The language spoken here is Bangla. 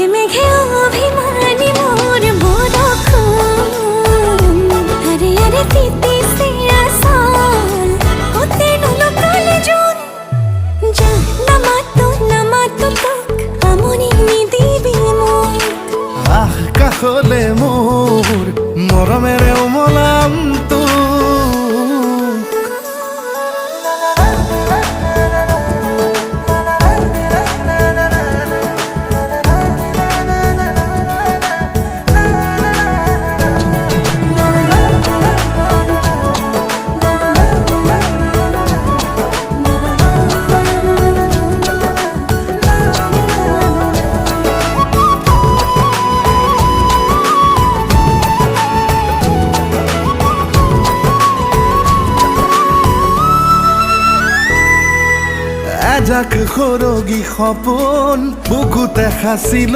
মেঘে মেঘে অভিমানী মোর বড়ক্ষণ আরে আরে তিতি সে আসাল হতে নুলো কালে জুন যা নামাতো তোক আমনি নিদিবি মোক আহ কাষলে মোৰ মৰমেৰে উমলাম তোক এজাক সৰগী সপোন বুকুতে সাঁচিল